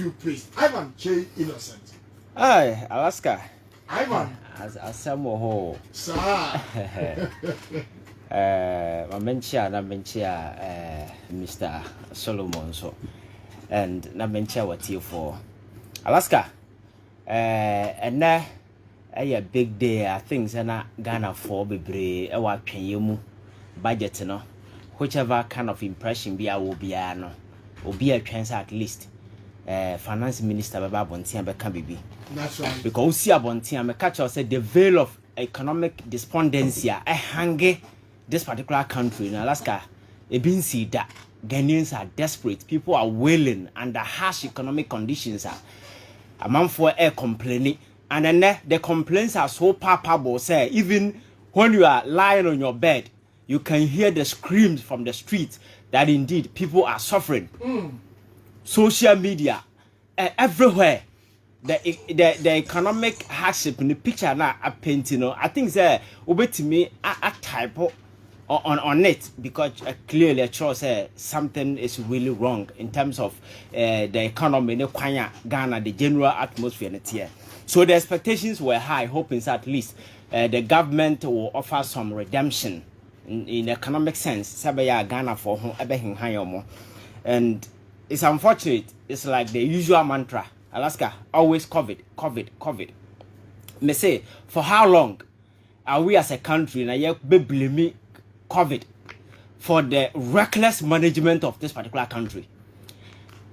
two priests. Ivan J. Innocent. Aye, Alaska. Ivan. As some ho. Sir. Mr. Solomon so. And Namencha what you for. Alaska. And now a big day, I think, and Ghana for be a what can you budget, no? Whichever kind of impression be I will be no. Will be a chance at least. Finance Minister Baba Bontian can be. That's right. Because see Bontian, me catch us the veil of economic despondency a hanging this particular country in Alaska. It been see that Ghanaians are desperate. People are wailing under harsh economic conditions. A man for air complaining, and then the complaints are so palpable. Say even when you are lying on your bed, you can hear the screams from the streets that indeed people are suffering. Social media, everywhere, the economic hardship in the picture now I paint, you know. I think say over to me a typo on it because clearly it shows something is really wrong in terms of the economy in Ghana, the general atmosphere in it here. So the expectations were high, hoping at least the government will offer some redemption in economic sense. Sabaya Ghana for home, and it's unfortunate. It's like the usual mantra. Alaska, always COVID. Me say, for how long are we as a country na yet be blaming COVID for the reckless management of this particular country?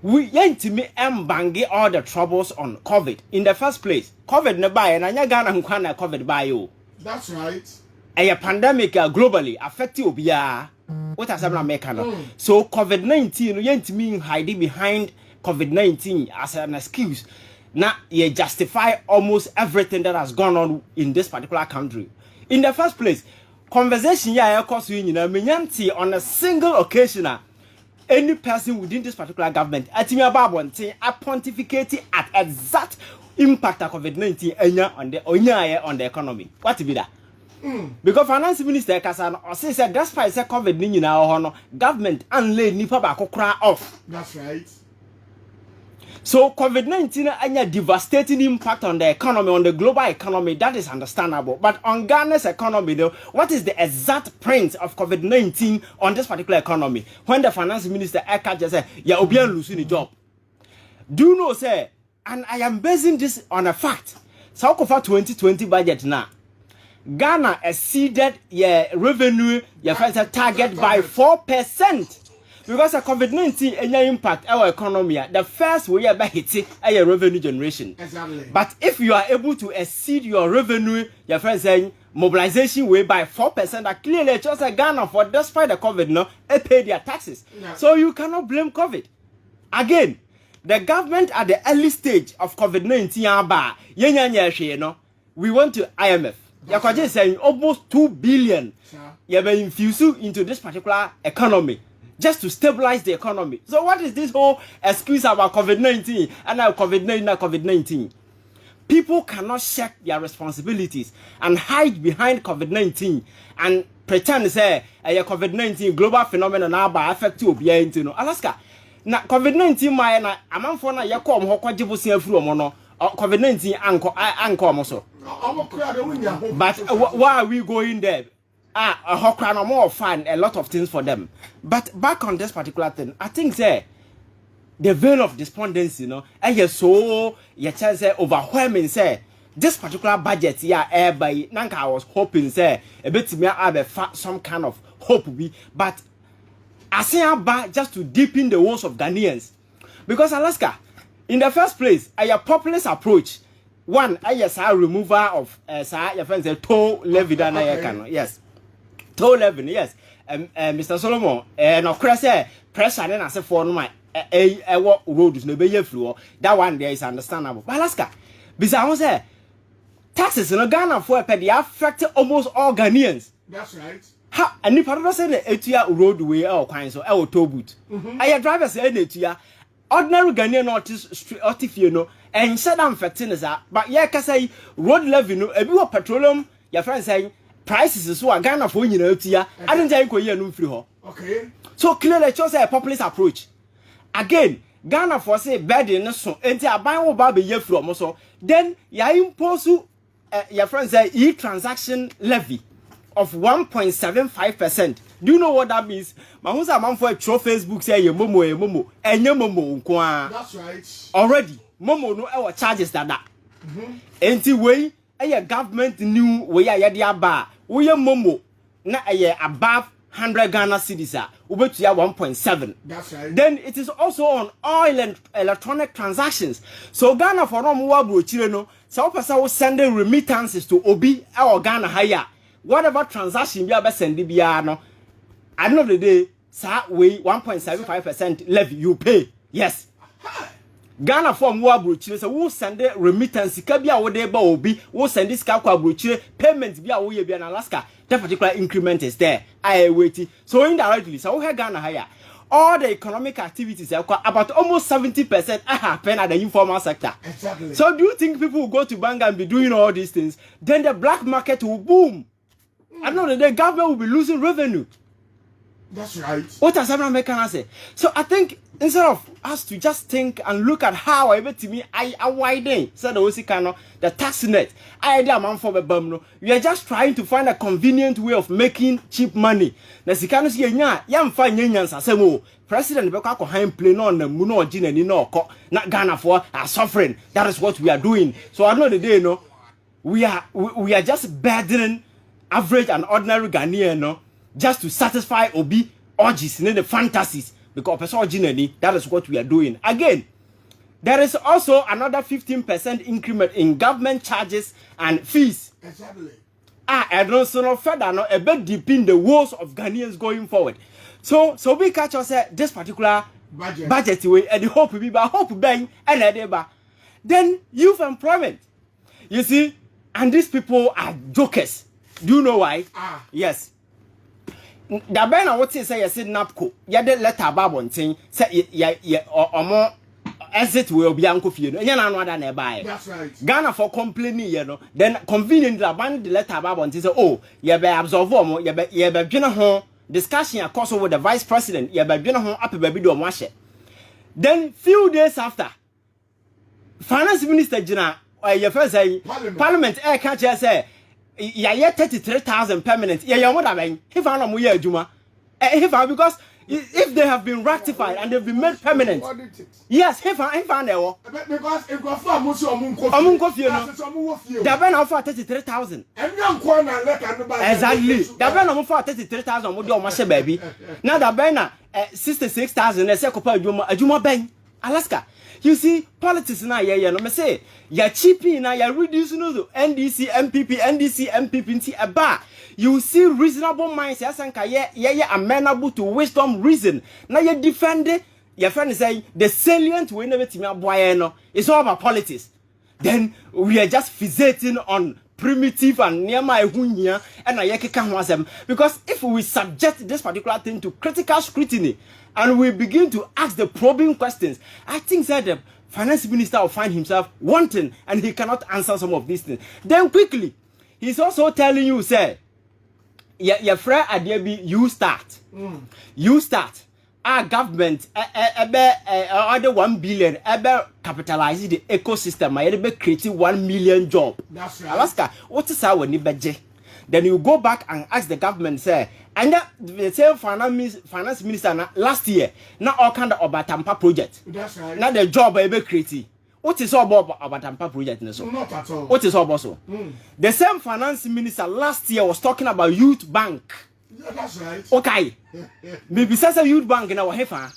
We ain't me banging all the troubles on COVID. In the first place, COVID ne buy and anya Ghana nkwana COVID buy you. That's right. A pandemic globally affecting obia. What has happened America? So COVID-19 you ain't me hiding behind COVID-19 as an excuse. Now you justify almost everything that has gone on in this particular country. In the first place, conversation here course you know menyanti on a single occasion any person within this particular government atimi ababonte a pontificate at exact impact of COVID-19 on the economy. What be that? Because finance minister Kasano or say despite say COVID-19 now government and lay nipa ba kokra off. That's right. So COVID-19 has a devastating impact on the economy, on the global economy. That is understandable. But on Ghana's economy, though, what is the exact print of COVID-19 on this particular economy? When the finance minister Eka just said, "Yeah, Obian losing the job." Do you know, sir? And I am basing this on a fact. So, for 2020 budget now, Ghana exceeded your revenue, your target by 4%. Because of COVID-19 any impact our economy, the first way by hitting a revenue generation. Exactly. But if you are able to exceed your revenue, your friend saying mobilization way by 4%, that clearly shows that Ghana for despite the COVID no, they pay their taxes. Yeah. So you cannot blame COVID. Again, the government at the early stage of COVID-19, we went to IMF. You're just saying almost 2 billion you have infused into this particular economy. Just to stabilize the economy. So what is this whole excuse about COVID-19 and now COVID-19? People cannot shirk their responsibilities and hide behind COVID-19 and pretend say a COVID-19 global phenomenon now by affect you be into Alaska. Now COVID-19 my na amanfo na yakom hokwa jibusia furu omo COVID-19 anko omo. But why are we going there? A hokra more fun, a lot of things for them. But back on this particular thing, I think the veil of despondency, you know, and so you chance overwhelming say this particular budget by Nanka I was hoping say a bit me have some kind of hope be, but I say about just to deepen the wounds of Ghanaians. Because Alaska, in the first place, a populist approach. One, a removal of your friends toll levy yes. Toll levy, yes. Mr. Solomon, no say pressure and I say for my road is no be floor. That one there is understandable. But Alaska, because say taxes in Ghana for they affect almost all Ghanaians. That's right. Ha, and if I don't say the Etia roadway or kind so our toll boot. I driver say Etia ordinary Ghanaian artist you know and said I'm affecting is that but yeah can say road levy no a bit petroleum your friend saying prices is so Ghana for you know Etia I don't think we no free ho. Okay. So clearly chose a populist approach. Again, Ghana for say bed in so enti aban wo ba be ye from so then ya impose your friend say e-transaction levy of 1.75%. Do you know what that means? Mahusa man for throw Facebook say ye momo enye momo nko. That's right. Already momo no e charges that. Enti we government new we ya de aba we momo na above 100 Ghana cedis ubetuya 1.7. That's right. Then it is also on oil and electronic transactions. So Ghana for no more brochire no. So person will send remittances to Obi or Ghana higher. Whatever transaction you are sending biya no. At the end of the day, sir, we 1.75% levy you pay. Yes. Ghana from more brochire so we send remittance kabia wo dey ba Obi we send this kwa brochire payment bia wo ye bia na Alaska. That particular increment is there. I wait. So indirectly, so we Ghana higher. All the economic activities about almost 70% happen at the informal sector. Exactly. So do you think people will go to bank and be doing all these things? Then the black market will boom. I know that the government will be losing revenue. That's right. What does American say? So I think instead of us to just think and look at how I bet to me I widen so the tax net idea man for the we are just trying to find a convenient way of making cheap money. Na sikano si nya yam fa nyanyan sasemo president be kwa hand plane on the muno gina ni no ko na Ghana for are suffering. That is what we are doing. So I know the day no we are just burdening average and ordinary Ghanaian no just to satisfy Obi urges in the fantasies because that is what we are doing. Again, there is also another 15% increment in government charges and fees. Exactly. And also no further no a bit deep in the woes of Ghanaians going forward. So we catch us this particular budget way and the hope we be hope bang and edeba. Then youth employment. You see, and these people are jokers. Do you know why? Yes. Da ben na wote say yes napco ya de letter ba bonten say ya omo exit we obi anko fie no nya na no ada na e bae. That's right. Ghana for complaining you know then convenient da ban the letter ba bonten say oh ya be absorb omo ya be dwene ho discussion across with the vice president ya be dwene ho ape ba bi do omo ahye. Then few days after finance minister gina ya first say parliament e ka che say yeah, 33,000 permanent. Yeah, what I mean. If I know more Juma, because if they have been ratified and they've been made permanent, yes, if I know because if go for the ben offer 33,000. Exactly. The ben offer 33,000. What do you want, baby? Now the ben 66,000. They say Juma Ben, Alaska. You see, politics now, no, say, you're cheaping now, you're reducing NDC, MPP, a bar. You see reasonable minds, yes, and amenable to wisdom, reason. Now you defend it, your friend is saying, the salient way never to me, bueno, it's all about politics. Then we are just fixating on primitive and near my hunya and I can't them. Because if we subject this particular thing to critical scrutiny, and we begin to ask the probing questions, I think that the finance minister will find himself wanting and he cannot answer some of these things. Then quickly, he's also telling you, say, your friend Adebi, you start. You start. Our government, other 1 billion, capitalize the ecosystem, I creating 1 million jobs. That's right. Alaska, what is our budget? Then you go back and ask the government, say, and the same finance minister last year, now all kind of Obatampa project. That's right. Now the job I be creating. What is all about Obatampa project? Not at all. What is all about so? The same finance minister last year was talking about youth bank. Yeah, that's right. Okay. Maybe says a youth bank in our hefa.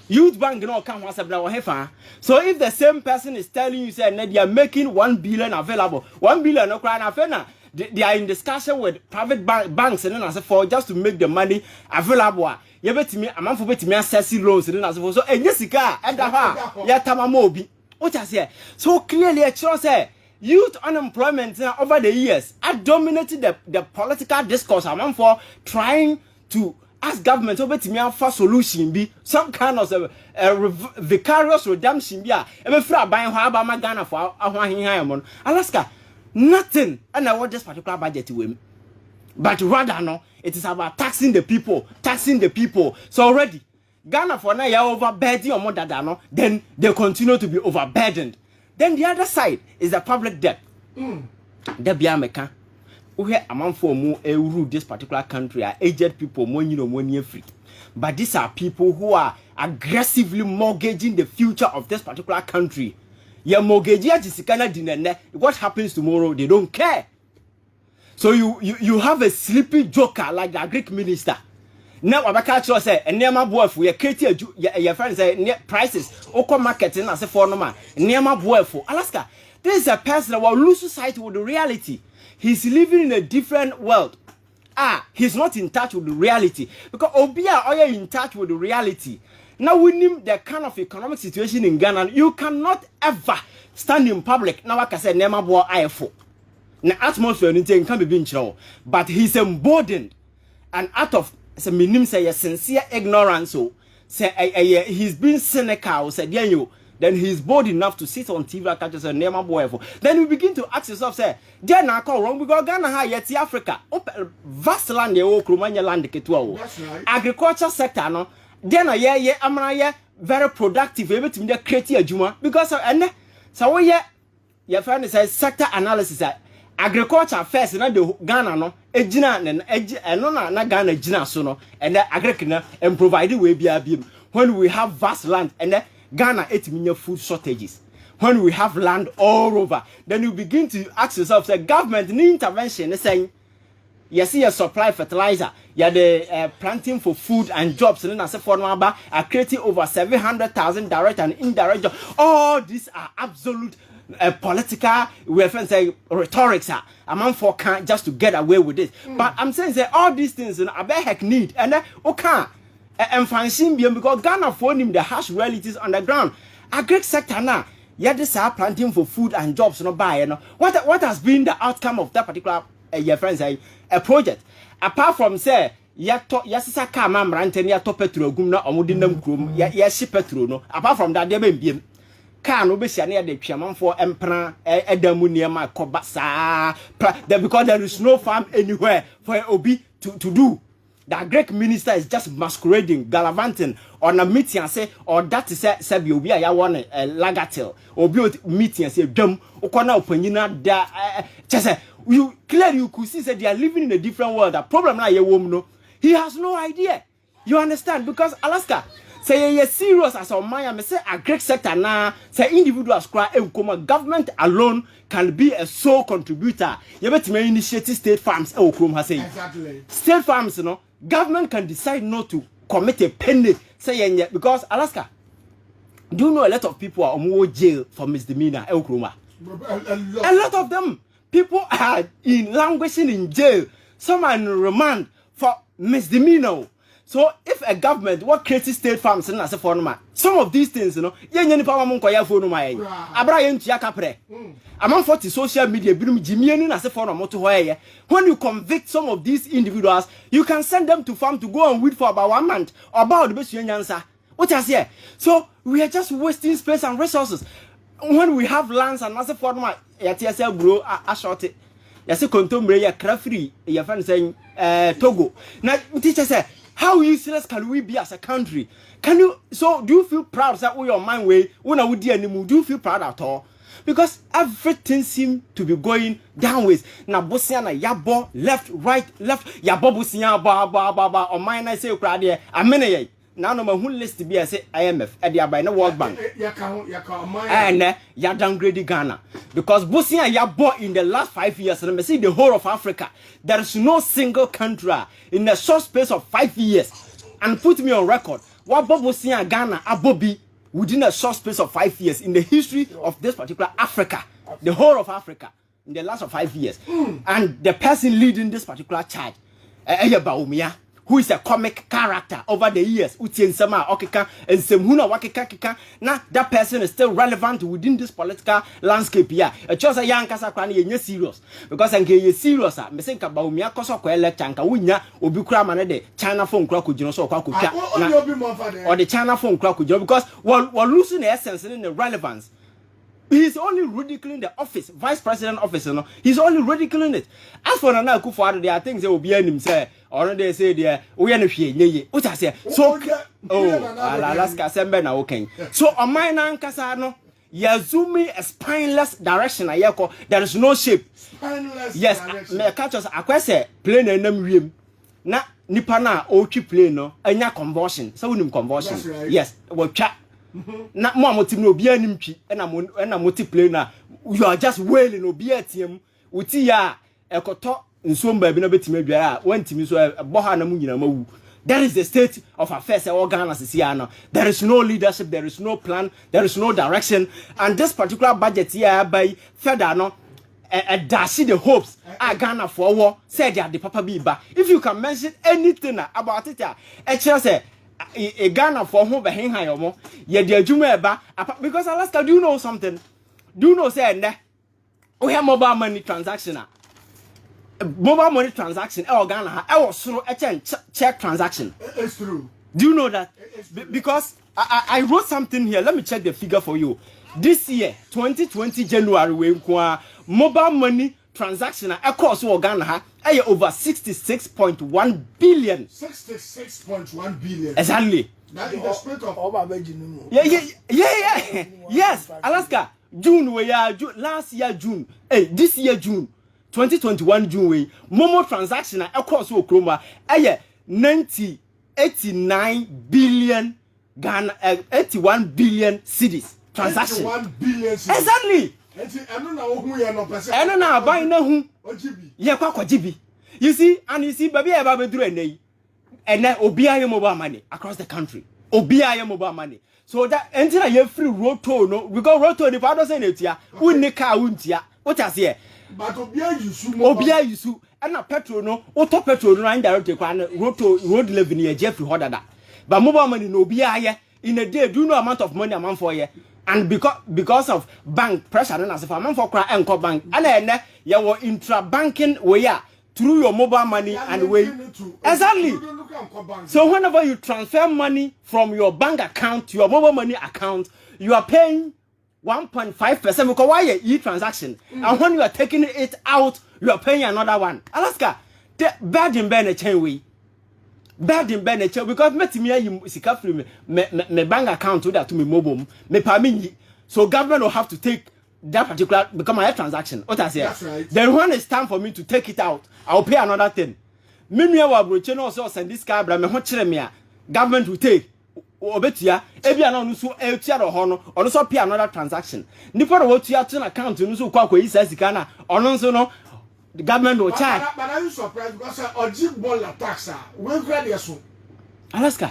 Youth bank no come once our hefa. So if the same person is telling you say they are making 1 billion available, 1 billion no cry na they are in discussion with private banks and then as for just to make the money available. You bet me a man for bet me access loans and then as for so Jessica and ya tamamobi. What I say? So clearly a choice say youth unemployment over the years have dominated the political discourse. I'm for trying to ask government to bet me for solution be some kind of vicarious redemption be a free buying how Ghana for Alaska. Nothing, and I want this particular budget to him. But rather, no, it is about taxing the people. So already, Ghana for now, you're overburdened or more than then they continue to be overburdened. Then the other side is the public debt. The Biameka, who here among for more rule this particular country are aged people, money free. But these are people who are aggressively mortgaging the future of this particular country. Your mortgage what happens tomorrow, they don't care. So you have a sleepy joker like the Greek minister. Now Abakacho say and near my boy for your your friends say prices oko marketing as a for no man near my boy for Alaska. This is a person that will lose sight with the reality. He's living in a different world. He's not in touch with the reality. Because Obia are in touch with the reality. Now we need the kind of economic situation in Ghana. You cannot ever stand in public. Now like I said, near my boy IFO. The atmosphere can be being shown, but he's emboldened, and out of some minimum say a sincere ignorance. So say he's been cynical. Said you, then he's bold enough to sit on TV and say name boy. Then you begin to ask yourself, say, they are not wrong because Ghana ha yet Africa, vast land the Kromanya land ketwa. Agriculture sector no, then amana very productive. Everything they create a juma because and so your friend says sector analysis. Agriculture first na the Ghana no ejina na Ghana ejina so no and the agriculture and provide we be when we have vast land and the Ghana 8 million food shortages, when we have land all over, then you begin to ask yourself the government need intervention is saying you see a supply fertilizer, you the planting for food and jobs and as for number are creating over 700,000 direct and indirect jobs. All these are absolute political say rhetorics among for can't just to get away with this. But I'm saying that all these things I bet heck need and okay and fancy because Ghana for him the harsh realities on the ground. A great sector now. This are planting for food and jobs no buy what has been the outcome of that particular your friends a project apart from say yasisa car man ranten ya to petrol gum na omudinam krom ya ship petrol no apart from that there be car no be sia na de twaman for empra edamu niema koba saa because there is no farm anywhere for obi to do. The Greek minister is just masquerading, gallivanting on a meeting and say, or that is said you be a one lagatil or build meeting and say, dumb, okona opinina there. Just you clearly you could see that they are living in a different world. The problem now, your woman, no, he has no idea. You understand? Because Alaska say you're serious as a man, say a Greek sector now, say individuals cry, government alone can be a sole contributor. You better initiate state farms. Exactly. State farms, you know, government can decide not to commit a penny. Say because Alaska, do you know a lot of people are on jail for misdemeanor? A lot of them. People are languishing in jail. Some are in remand for misdemeanor. So if a government what creates state farms and as a former, some of these things, you know, among 40 social media, when you convict some of these individuals, you can send them to farm to go and weed for about 1 month or about the best answer. What I say? So we are just wasting space and resources. When we have lands and as a former, YTSL grow a short it. You see, Contombre, Crafty, your friend saying, Togo. Now, teacher said, how useless can we be as a country? Can you, so do you feel proud that we are mind way when I would do anymore? Do you feel proud at all? Because everything seems to be going downwards. Now, Bosiana, Yabo, left, Yabo Bosiana, ba, or mine, I say, crowd, a minute. Now, no man who list to be as IMF at the Abina World Bank. And ya downgraded Ghana. Because Bosnia Yabo in the last 5 years, and I see the whole of Africa, there is no single country in a short space of 5 years. And put me on record, what Bosnia Ghana Abobi within a short space of 5 years in the history of this particular Africa, the whole of Africa, in the last of 5 years. And the person leading this particular charge, Baumia, who is a comic character over the years, Utien Sama Okika and Semhuna Wakika, now that person is still relevant within this political landscape here. A chose a young Casakrani and you're serious. Because I'm getting serious, I think about me, a Kosoka lecture, Winya, Ubukra Manade, China phone clock with Jonoso or the China phone clock with because we're losing the essence and the relevance. He's only ridiculing the office, vice president office, you know. He's only ridiculing it. As for Nana Akufo-Addo, there are things they will be in him say, or they say there, we are not here. What I say? So, Alaska, Sembe na okay. So, on my Nankasano, Yazumi a spineless direction. There is no shape. Spineless yes, direction. Me catch us. I say plane and them rim. Na nipana ochi plane no. Anya conversion. So we conversion. Right. Yes, we chat. Na mo amotim no obi animtwi na multiply na you are just wailing obi atiem uti ya ekoto nso mba bi na betime adwara wantimi so boha na mu nyina mawu. That is the state of affairs Ghana now. There is no leadership, there is no plan, there is no direction, and this particular budget here by federal no dash the hopes Ghana for war said they are the papa biba. If you can mention anything about it, say a Ghana for home behind high ye dear Jumeba because Alaska, do you know something? Do you know say we have mobile money transaction? Mobile money transaction Ghana I was through a check transaction. It's true. Do you know that? Because I wrote something here. Let me check the figure for you. This year, 2020 January, we mobile money transaction across Ghana over 66.1 billion. 66.1 billion. Exactly. That is the spirit of Yeah. Yes, Alaska. June last year June. This year June. 2021 June way. Momo transaction across Okroma 89 billion Ghana 81 billion cedis transaction. 81 billion cedis. Exactly. And now buy na hu. Yeah, kwa GB. You see, baby eba be duru enei. Ene obi aye mobile money across the country. Obi aye mobile money. So that enter you free road toll no. We go road toll the father say netia. Unne car untia. What I say? But Obia Yusu and a petrol no auto petrol no indirect road living here Jeffrey Hodada. But mobile money no be in a day do no amount of money a month for you. And because of bank pressure and as if a man for cry and call bank and then you were intra banking way through your mobile money and way exactly. So whenever you transfer money from your bank account to your mobile money account, you are paying 1.5% because why a e-transaction and when you are taking it out you are paying another one. Alaska bad in Ben chain way bad in Ben chain because me sika free me bank account to that to me mobile me permit so government will have to take that particular become my transaction. What I say? That's right. Then when it's time for me to take it out I'll pay another thing. Me wa broche no so send this card me ho kire me government will take obetia ebia na onu so etia ro ho no onu so pay another transaction nipa ro wotia to account nu so kwa yi sika na onu so no the government will charge. But are you surprised because Ojibol tax we grade so Alaska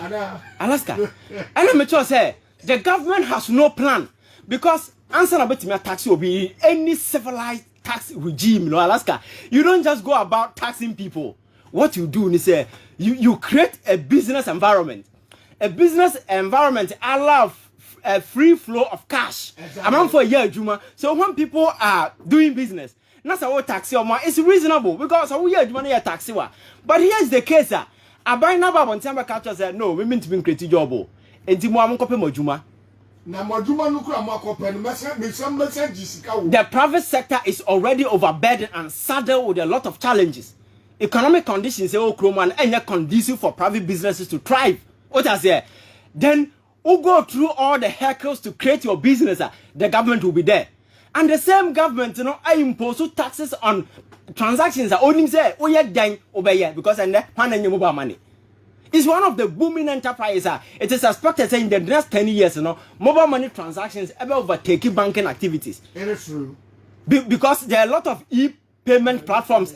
and me sure say the government has no plan because answer na betimi tax obi any civilized tax regime no Alaska you don't just go about taxing people. What you do is say you create a business environment. A business environment allows a free flow of cash. Amount for a year, Juma. So when people are doing business, not so taxi or more, it's reasonable because we are money a taxi. But here's the case: I buy number on time culture said no, we mean to be creative job. And Timo copy Mojuma. The private sector is already overburdened and saddled with a lot of challenges. Economic conditions say Okroman and not conducive for private businesses to thrive. What I say? Then we go through all the hackles to create your business. The government will be there, and the same government, I impose taxes on transactions. Only say, oh yeah, dang over here because I need mobile money. It's one of the booming enterprises. It is expected that in the next 10 years, mobile money transactions ever overtake banking activities. It is true. Because there are a lot of e-payment platforms.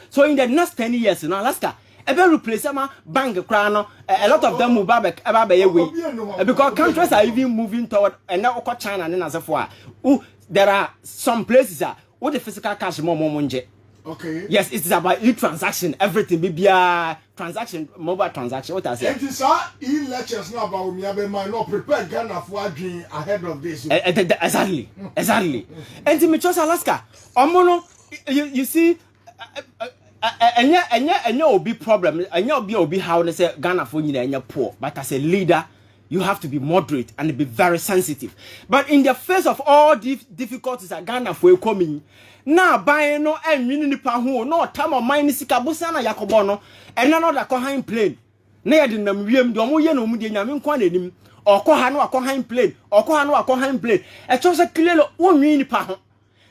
So in the next 10 years, Alaska. Replace bank crown, a lot of them move back away because countries are even moving toward and now China and as a there are some places where the physical cash more money. Okay. Yes, it is about e-transaction, everything be a transaction, mobile transaction. What I say? It is our e-lectures now about me. I not prepare Ghana for dream ahead of this. Exactly. And to me, just Alaska, you see. And you will be problem. And you will be how they say Ghana for you and you're poor. But as a leader, you have to be moderate and be very sensitive. But in the face of all these difficulties that Ghana for coming, now buying no and nipa who no time of mine sikabusa na yakobono and another cohain plane. Near the Nambium, the Omoya no Mudian Quanim, or Kohano a cohain plane, or Kohano a cohain plane. A chose a clear 1 million pound.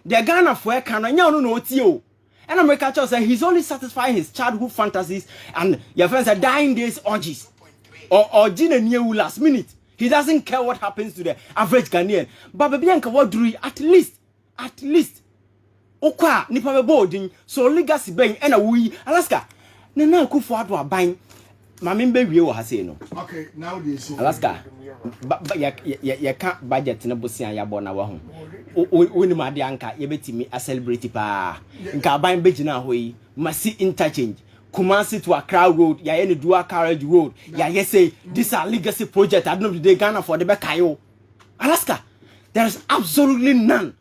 The Ghana for can no tio. And America says he's only satisfying his childhood fantasies and your friends are dying days orgies. Or Gina near last minute. He doesn't care what happens to the average Ghanaian. But Bianca, what do we at least Okwa nipa boarding so legacy bank and a we Alaska. Nana Kufuadwa buying Mammy baby has say no. Okay, now this Alaska. But you can't budget in a bussy and yabona home. When my dianca, you bet me a celebrity pa. In Carbine Bejina way, must see interchange. Kumasi to Accra Road, ya any Dua Carriage Road, ya yes say this are legacy project. I don't know the day Ghana for the Bekayo. Alaska, there is absolutely none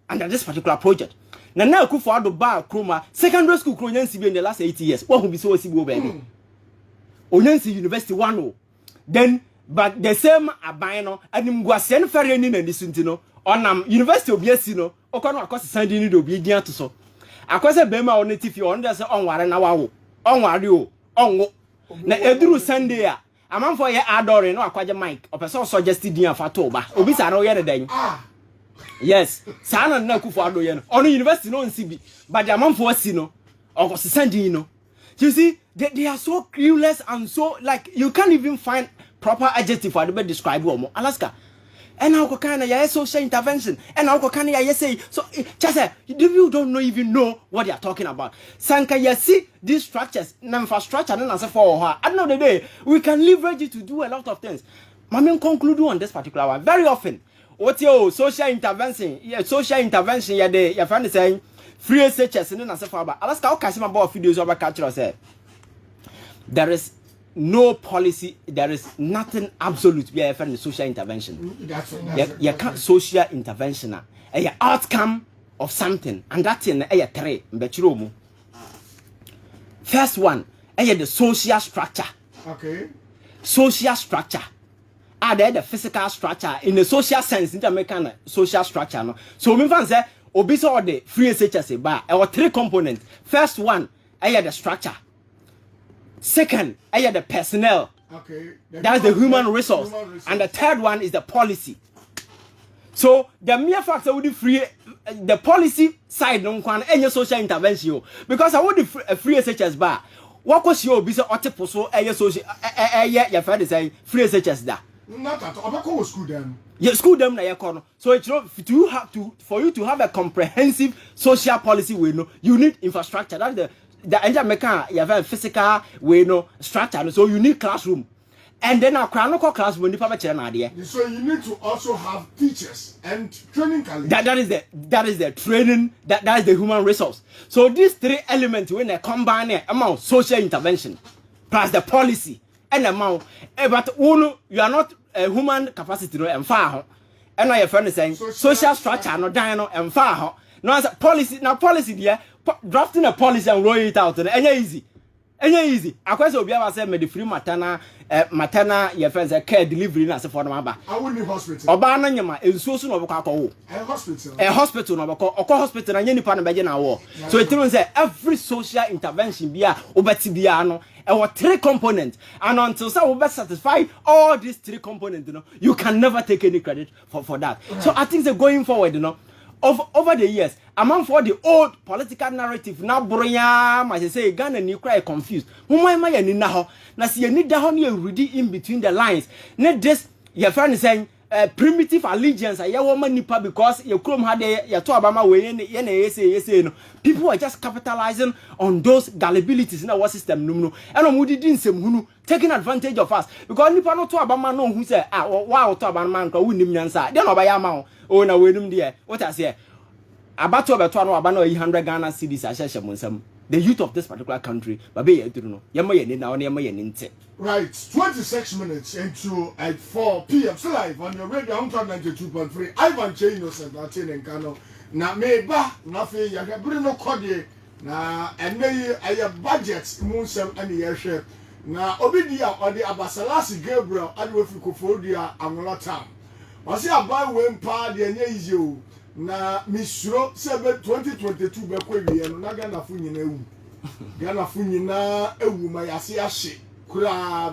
under this particular project. Now Kufuado Bar Kroma, secondary school Kronyansi in the last 80 years. What will be so simple, baby? Onyansi University 1. Then, but the same abino and Mguasian Ferrenin and the Suntino on University of Yesino, Okono across the Sandini do be to so. Across a Bema on it if you understand on Waranawa. On wario on na eduru Sunday a man for ye adore no akwaje mic o person suggested dia fatoba obi sa na o ye den yes sana na kufu ado ye no on university no nsi bi but the man for si no o sending no you see they are so clueless and so like you can't even find proper adjective for to describe them. Alaska and how can I social intervention and how can I say so just you don't even know what they are talking about. Sanka you see these structures infrastructure and answer for her at the end of the day we can leverage it to do a lot of things. Mami conclude on this particular one very often what your social intervention your friend is saying free SHS and answer for about Alaska how can about videos over culture say there is no policy, there is nothing absolute be a social intervention. You can't social intervention a outcome of something, and that's in a three. First one, the social structure. Okay. Social structure. Are there the physical structure in the social sense, American social structure? No? So we can say, obese all the free SHS bar or 3 components. First one, the structure. Second, the personnel. Okay. That's the human resource. And the third one is the policy. So the mere fact that we free the policy side don't want any social intervention because I want the free SHS bar. What was your business so social your friend is saying free SHS da. Not at all. School them. Yeah, school them na corner. So it's for you to have a comprehensive social policy we know you need infrastructure. That's the engine mechanic, you have a physical way no structure, so you need classroom. And then our chronicle classroom, so you need to also have teachers and training colleagues. That is the training, that is the human resource. So these 3 elements when they combine amount social intervention plus the policy and amount but you are not a human capacity no and far. And now your friend is saying social structure no dino and far. No policy now policy there. Drafting a policy and rolling it out and easy. I question obi aba say me the free maternal your friends care delivery na say for them aba. I won't hospital. Oba na nyama ensuo so no obekọ akọ a hospital no obekọ hospital na nyanipa na beje na wo. So it means say every social intervention bia obeti bia no e what 3 components and until so we satisfy all these 3 components you can never take any credit for that. Right. So I think they're going forward over the years, among for the old political narrative, now Broya, I say, Ghana and you cry confused. Who am I in now? Now, see, you need the honey reading in between the lines. Not just your friend is saying primitive allegiance, a young woman nipa because your chrome had your two Obama way in people are just capitalizing on those gullibilities in our system. No, and we didn't say taking advantage of us because nipa no to Obama no who say, wow, to Obama man, because we need answer. Then Obama. Oh, no, wait there. What I say? About to 100 Ghana cedis. I shall the youth of this particular country, but be it, you know, right, 26 minutes into at 4 p.m. So live on your radio 192.3. Ivan J. Innocent, Latin and Kano. Na meba, nothing, you have no code. Na and may I have budgets, moonsem and the airship. na obi dia odi abasalasi Gabriel ade we fi kofo dia Angola town wasi abai we mpa de anya easy o na misuro se be 2022 be kwa wie no na Ghana fu nyina ewu Ghana fu nyina ewu ma yase ahye kura